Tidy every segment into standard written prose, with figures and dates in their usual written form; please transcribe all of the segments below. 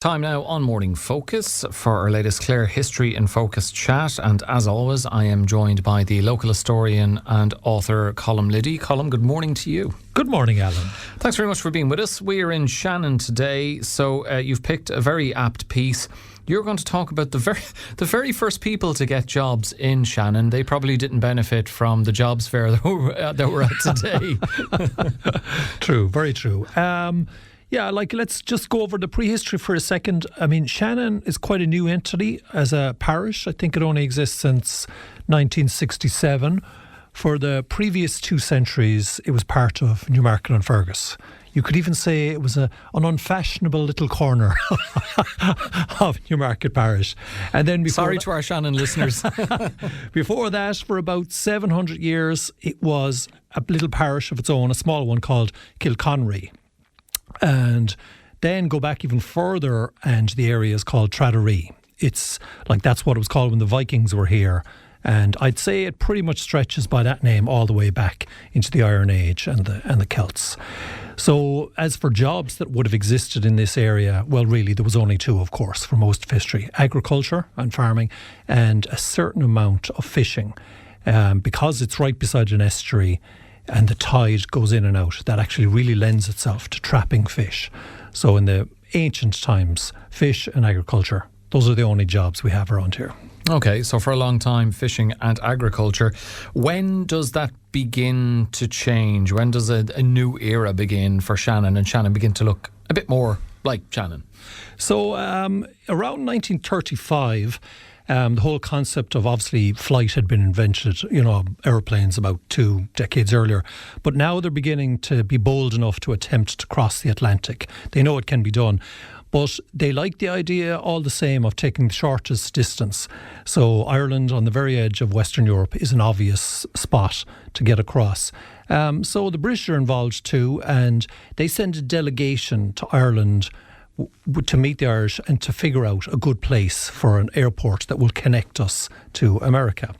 Time now on Morning Focus for our latest Clare History In Focus chat, and as always I am joined by the local historian and author Colm Liddy. Colm, good morning to you. Good morning, Alan. Thanks very much for being with us. We're in Shannon today, so you've picked a very apt piece. You're going to talk about the very first people to get jobs in Shannon. They probably didn't benefit from the jobs fair that we're at today. True, very true. Let's just go over the prehistory for a second. I mean, Shannon is quite a new entity as a parish. I think it only exists since 1967. For the previous 2 centuries, it was part of Newmarket and Fergus. You could even say it was an unfashionable little corner of Newmarket Parish. And then sorry to our Shannon listeners. Before that, for about 700 years, it was a little parish of its own, a small one called Kilconry. And then go back even further, and the area is called Traderee. It's like that's what it was called when the Vikings were here. And I'd say it pretty much stretches by that name all the way back into the Iron Age and the Celts. So as for jobs that would have existed in this area, well, really, there was only 2, of course, for most of history. Agriculture and farming, and a certain amount of fishing. Because it's right beside an estuary, and the tide goes in and out, that actually really lends itself to trapping fish. So in the ancient times, fish and agriculture, those are the only jobs we have around here. Okay, so for a long time, fishing and agriculture. When does that begin to change? When does a new era begin for Shannon, and Shannon begin to look a bit more like Shannon? So around 1935, the whole concept of obviously flight had been invented, airplanes about 2 decades earlier. But now they're beginning to be bold enough to attempt to cross the Atlantic. They know it can be done. But they like the idea all the same of taking the shortest distance. So Ireland, on the very edge of Western Europe, is an obvious spot to get across. So the British are involved too, and they send a delegation to Ireland to meet the Irish and to figure out a good place for an airport that will connect us to America.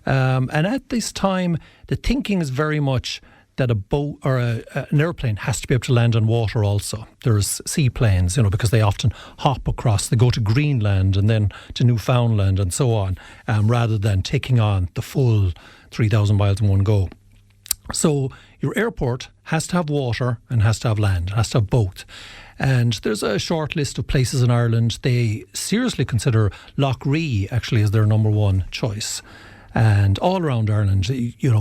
And at this time, the thinking is very much that a boat or an airplane has to be able to land on water also. There's seaplanes, because they often hop across. They go to Greenland and then to Newfoundland and so on, rather than taking on the full 3,000 miles in one go. So your airport has to have water and has to have land, has to have both. And there's a short list of places in Ireland. They seriously consider Lough Ree actually as their number 1 choice. And all around Ireland,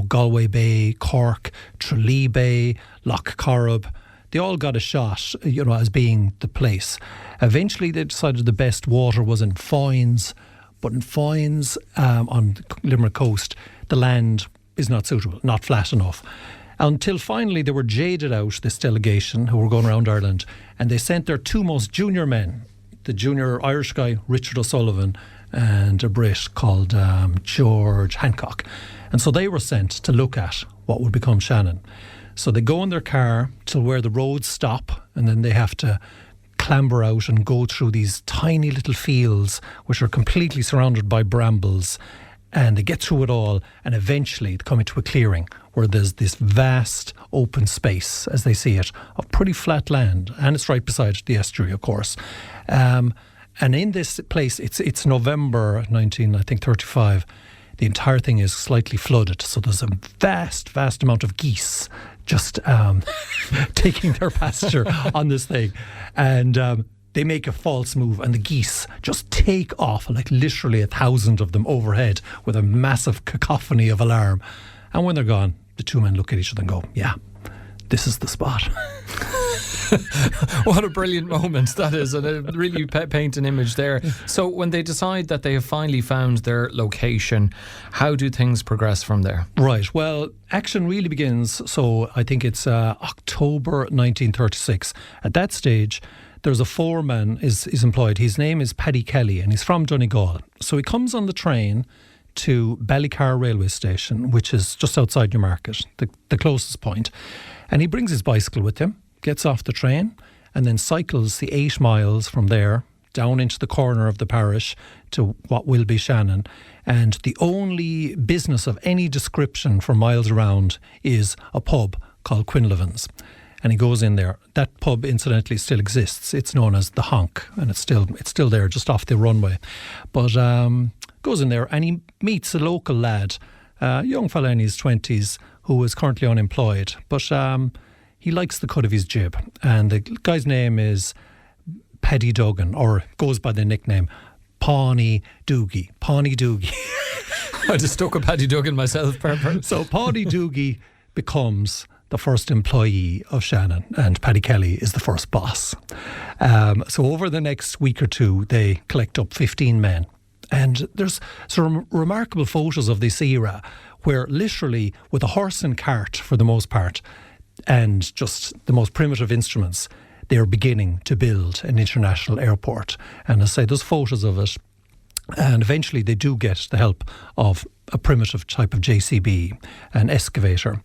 Galway Bay, Cork, Tralee Bay, Lough Corrib, they all got a shot, as being the place. Eventually they decided the best water was in Foynes, but in Foynes on the Limerick coast, the land is not suitable, not flat enough. Until finally they were jaded out, this delegation who were going around Ireland, and they sent their 2 most junior men, the junior Irish guy, Richard O'Sullivan, and a Brit called George Hancock. And so they were sent to look at what would become Shannon. So they go in their car till where the roads stop, and then they have to clamber out and go through these tiny little fields which are completely surrounded by brambles. And they get through it all, and eventually they come into a clearing where there's this vast open space, as they see it, of pretty flat land, and it's right beside the estuary, of course. And in this place, it's November 1935. The entire thing is slightly flooded, so there's a vast amount of geese just taking their pasture on this thing, and they make a false move, and the geese just take off, like literally 1,000 of them overhead, with a massive cacophony of alarm. And when they're gone, the 2 men look at each other and go, "Yeah, this is the spot." What a brilliant moment that is, and it really paint an image there. So when they decide that they have finally found their location, how do things progress from there? Right, well, action really begins, so I think it's October 1936. At that stage, there's a foreman is employed. His name is Paddy Kelly, and he's from Donegal. So he comes on the train to Ballycar railway station, which is just outside Newmarket, the closest point. And he brings his bicycle with him, gets off the train, and then cycles the 8 miles from there down into the corner of the parish to what will be Shannon. And the only business of any description for miles around is a pub called Quinlevin's. and he goes in there. That pub, incidentally, still exists. It's known as the Honk, and it's still there, just off the runway. But goes in there and he meets a local lad, a young fella in his 20s, who is currently unemployed, but he likes the cut of his jib. And the guy's name is Paddy Duggan, or goes by the nickname Pawnee Doogie. I just stuck with Paddy Duggan myself, Pepper. So Paddy Doogie becomes the first employee of Shannon, and Paddy Kelly is the first boss. So over the next week or two, they collect up 15 men. And there's some remarkable photos of this era where literally with a horse and cart for the most part and just the most primitive instruments, they're beginning to build an international airport. And I say there's photos of it. And eventually they do get the help of a primitive type of JCB, an excavator.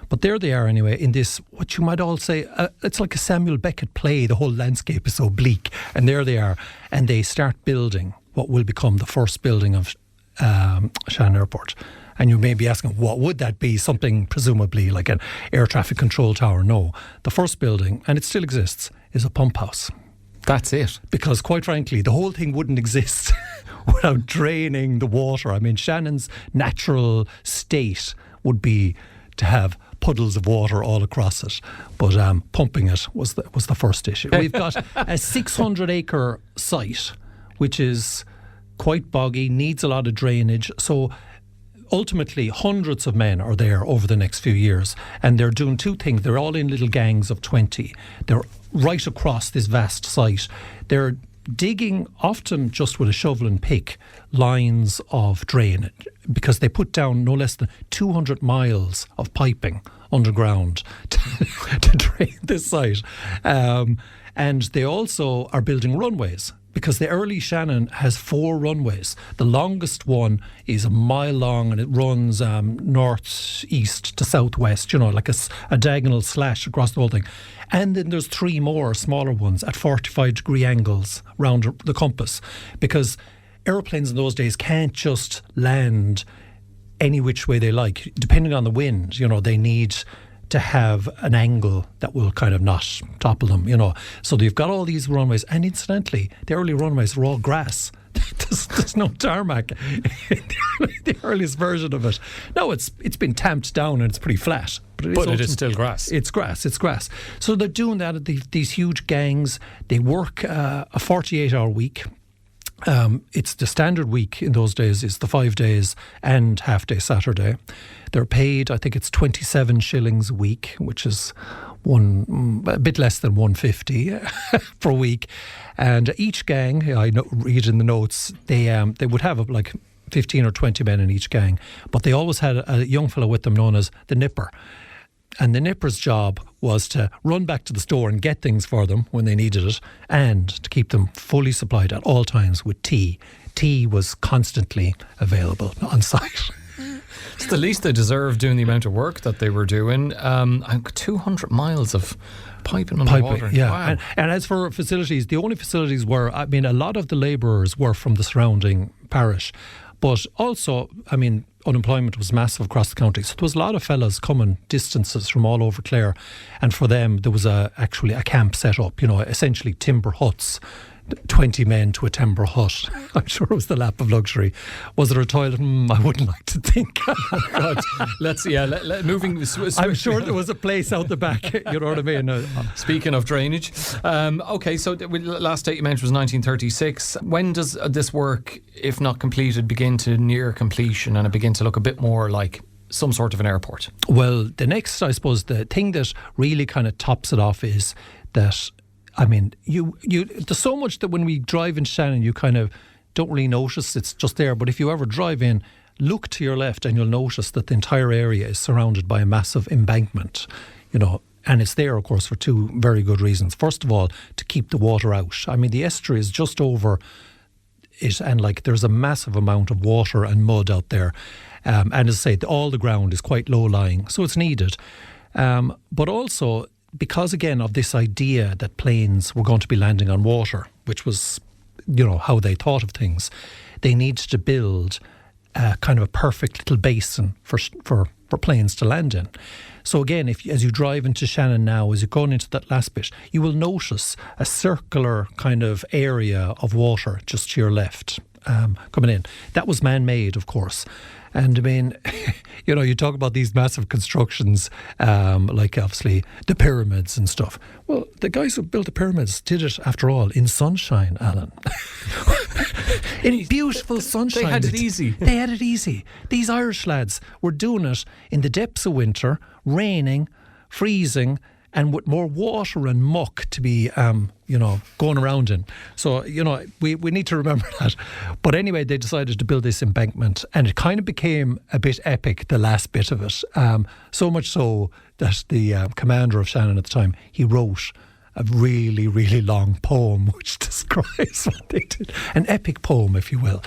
But there they are anyway in this, what you might all say, it's like a Samuel Beckett play. The whole landscape is so bleak. And there they are. And they start building what will become the first building of Shannon Airport. And you may be asking, what would that be? Something presumably like an air traffic control tower? No. The first building, and it still exists, is a pump house. That's it. Because quite frankly, the whole thing wouldn't exist without draining the water. I mean, Shannon's natural state would be to have puddles of water all across it. But pumping it was the first issue. We've got a 600-acre site, which is quite boggy, needs a lot of drainage. So ultimately, hundreds of men are there over the next few years, and they're doing two things. They're all in little gangs of 20. They're right across this vast site. They're digging, often just with a shovel and pick, lines of drainage, because they put down no less than 200 miles of piping underground to drain this site. And they also are building runways, because the early Shannon has 4 runways. The longest one is a mile long, and it runs north-east to southwest, like a diagonal slash across the whole thing. And then there's 3 more smaller ones at 45-degree angles round the compass, because aeroplanes in those days can't just land any which way they like. Depending on the wind, they need to have an angle that will kind of not topple them, So they've got all these runways. And incidentally, the early runways were all grass. There's no tarmac in the earliest version of it. No, it's been tamped down and it's pretty flat. But it is still grass. It's grass. So they're doing that at these huge gangs. They work a 48-hour week. It's the standard week in those days is the 5 days and half-day Saturday. They're paid, I think it's 27 shillings a week, which is a bit less than 150 per week. And each gang, I read in the notes, they would have like 15 or 20 men in each gang, but they always had a young fellow with them known as the Nipper. And the Nipper's job was to run back to the store and get things for them when they needed it, and to keep them fully supplied at all times with tea. Tea was constantly available on site. It's the least they deserve, doing the amount of work that they were doing. 200 miles of piping underwater. Yeah. Wow. And as for facilities, the only facilities were, a lot of the labourers were from the surrounding parish. But also, unemployment was massive across the county. So there was a lot of fellas coming distances from all over Clare. And for them, there was actually a camp set up, essentially timber huts. 20 men to a timber hut. I'm sure it was the lap of luxury. Was there a toilet? I wouldn't like to think. God, moving. I'm sure there was a place out the back. You know what I mean? Speaking of drainage, okay. So last date you mentioned was 1936. When does this work, if not completed, begin to near completion, and it begin to look a bit more like some sort of an airport? Well, the next, I suppose, the thing that really kind of tops it off is that. There's so much that when we drive in Shannon, you kind of don't really notice it's just there. But if you ever drive in, look to your left and you'll notice that the entire area is surrounded by a massive embankment, and it's there, of course, for 2 very good reasons. First of all, to keep the water out. The estuary is just over it, and there's a massive amount of water and mud out there. And as I say, all the ground is quite low-lying, so it's needed. But also, because again of this idea that planes were going to be landing on water, which was, how they thought of things, they needed to build kind of a perfect little basin for planes to land in. So again, as you drive into Shannon now, as you're going into that last bit, you will notice a circular kind of area of water just to your left coming in. That was man-made, of course. And I mean, you talk about these massive constructions, like obviously the pyramids and stuff. Well, the guys who built the pyramids did it, after all, in sunshine, Alan. In beautiful sunshine. They had it easy. They had it easy. These Irish lads were doing it in the depths of winter, raining, freezing, and with more water and muck to be, going around in. So, we need to remember that. But anyway, they decided to build this embankment, and it kind of became a bit epic, the last bit of it. So much so that the commander of Shannon at the time, he wrote a really, really long poem which describes what they did. An epic poem, if you will.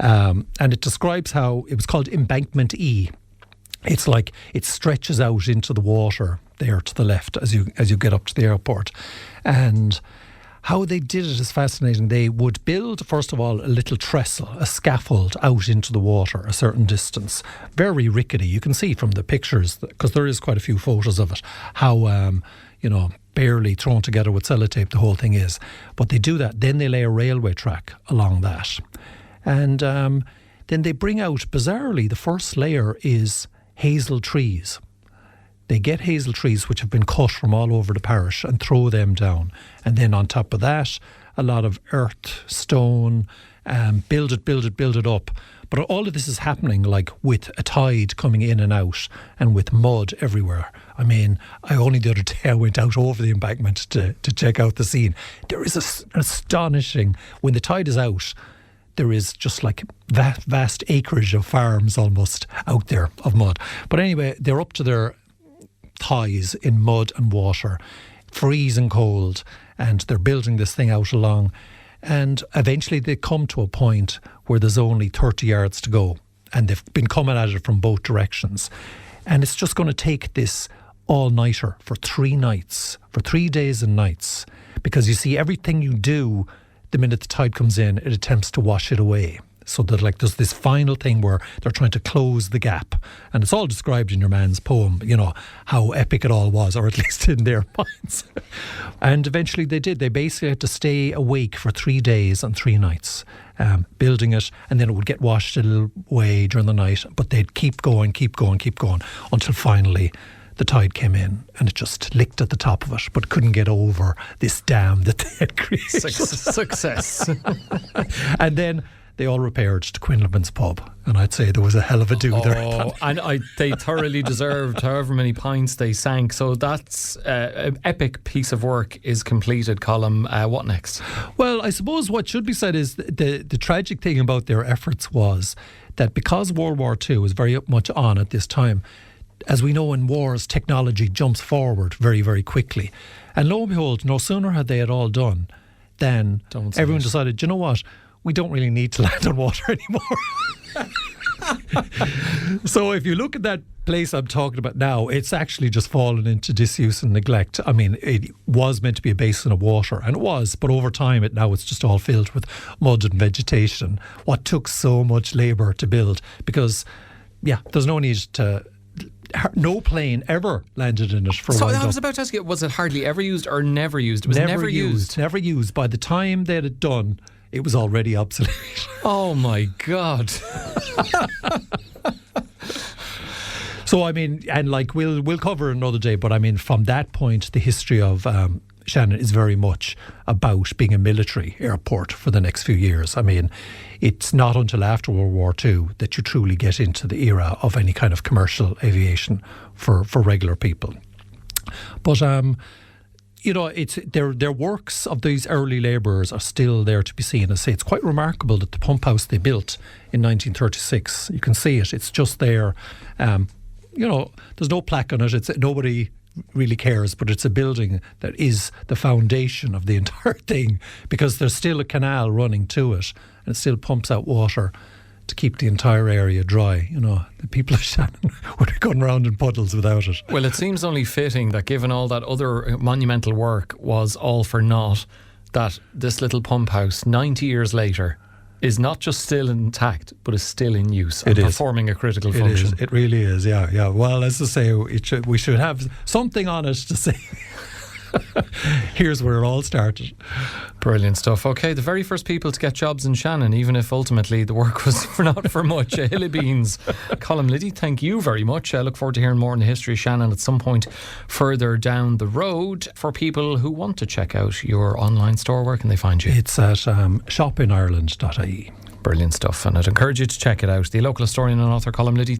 And it describes how it was called Embankment E. It's like it stretches out into the water there to the left as you get up to the airport. And how they did it is fascinating. They would build, first of all, a little trestle, a scaffold out into the water a certain distance. Very rickety. You can see from the pictures, because there is quite a few photos of it, how, barely thrown together with sellotape the whole thing is. But they do that. Then they lay a railway track along that. And then they bring out, bizarrely, the first layer is hazel trees. They get hazel trees which have been cut from all over the parish and throw them down. And then on top of that, a lot of earth, stone, build it up. But all of this is happening like with a tide coming in and out and with mud everywhere. I mean, only the other day I went out over the embankment to check out the scene. There is an astonishing, when the tide is out, there is just like vast acreage of farms almost out there of mud. But anyway, they're up to their thighs in mud and water, freezing cold, and they're building this thing out along. And eventually they come to a point where there's only 30 yards to go, and they've been coming at it from both directions. And it's just going to take this all-nighter for 3 nights, for 3 days and nights, because you see, everything you do, the minute the tide comes in, it attempts to wash it away. So that there's this final thing where they're trying to close the gap. And it's all described in your man's poem, how epic it all was, or at least in their minds. And eventually they did. They basically had to stay awake for 3 days and 3 nights, building it, and then it would get washed away during the night. But they'd keep going, until finally the tide came in and it just licked at the top of it, but couldn't get over this dam that they had created. Success. And then they all repaired to Quinlivan's pub, and I'd say there was a hell of a do there. Oh, and they thoroughly deserved however many pints they sank. So that's an epic piece of work is completed. Colm, what next? Well, I suppose what should be said is the tragic thing about their efforts was that because World War II was very much on at this time, as we know in wars, technology jumps forward very, very quickly. And lo and behold, no sooner had they it all done than everyone decided, you know what? We don't really need to land on water anymore. So if you look at that place I'm talking about now, it's actually just fallen into disuse and neglect. I mean, it was meant to be a basin of water, and it was, but over time it's just all filled with mud and vegetation. What took so much labour to build, because, there's no need to... No plane ever landed in it for a while. So I was about to ask you, was it hardly ever used or never used? It was never used. Never used. By the time they had it done, it was already obsolete. Oh my God. So I mean, and we'll cover another day, but I mean, from that point, the history of Shannon is very much about being a military airport for the next few years. I mean, it's not until after World War II that you truly get into the era of any kind of commercial aviation for regular people. But it's their works of these early labourers are still there to be seen. I say it's quite remarkable that the pump house they built in 1936, you can see it. It's just there. There's no plaque on it. Nobody really cares, but it's a building that is the foundation of the entire thing, because there's still a canal running to it, and it still pumps out water to keep the entire area dry. The people of Shannon would be going around in puddles without it. Well, it seems only fitting that given all that other monumental work was all for naught, that this little pump house 90 years later is not just still intact, but is still in use and It is. performing a critical function. It really is, yeah. Well, as I say, we should have something on it to say. Here's where it all started. Brilliant stuff. Okay, the very first people to get jobs in Shannon, even if ultimately the work was not for much. Hilly beans. Colm Liddy, thank you very much. I look forward to hearing more on the history of Shannon at some point further down the road. For people who want to check out your online store, where can they find you? It's at shopinireland.ie. Brilliant stuff, and I'd encourage you to check it out. The local historian and author Colm Liddy.